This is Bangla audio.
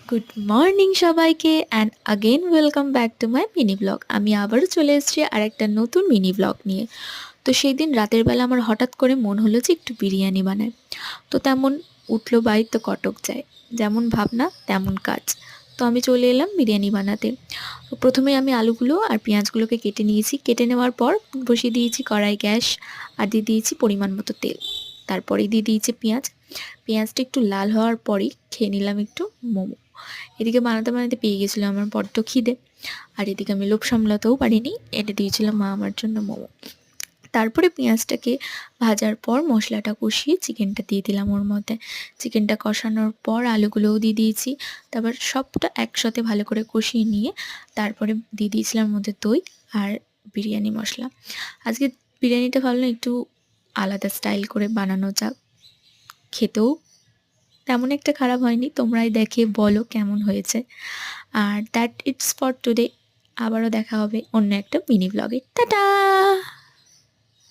গুড মর্নিং সবাইকে and again welcome back to my mini blog. আমি আবারও চলে এসেছি আর একটা নতুন মিনি ব্লগ নিয়ে। তো সেই দিন রাতের বেলা আমার হঠাৎ করে মন হলো যে একটু বিরিয়ানি বানায়। তো তেমন উঠলো বাই তো কটক যায়, যেমন ভাবনা তেমন কাজ। তো আমি চলে এলাম বিরিয়ানি বানাতে। তো প্রথমে আমি আলুগুলো আর পেঁয়াজগুলোকে কেটে নিয়েছি। কেটে নেওয়ার পর বসিয়ে দিয়েছি কড়াই গ্যাস, আর দিয়ে দিয়েছি পরিমাণ মতো তেল। তারপরে দিয়ে দিয়েছি পেঁয়াজ। পেঁয়াজটা একটু লাল হওয়ার পরেই খেয়ে নিলাম একটু মোমো। এদিকে বানাতে বানাতে পেয়ে গেছিলো আমার বড্ড খিদে, আর এদিকে আমি লোভ সামলাতেও পারিনি, এনে দিয়েছিল মা আমার জন্য মোমো। তারপরে পেঁয়াজটাকে ভাজার পর মশলাটা কষিয়ে চিকেনটা দিয়ে দিলাম ওর মধ্যে। চিকেনটা কষানোর পর আলুগুলোও দিয়ে দিয়েছি। তারপর সবটা একসাথে ভালো করে কষিয়ে নিয়ে তারপরে দিয়ে দিয়েছিলাম ওর মধ্যে দই আর বিরিয়ানি মশলা। আজকে বিরিয়ানিটা ভাবলাম একটু আলাদা স্টাইল করে বানানো যাক, খেতেও তেমন একটা খারাপ হয়নি। তোমরাই দেখে বলো কেমন হয়েছে। আর দ্যাট ইটস ফর টুডে। আবারও দেখা হবে অন্য একটা মিনি ব্লগে। টাটা।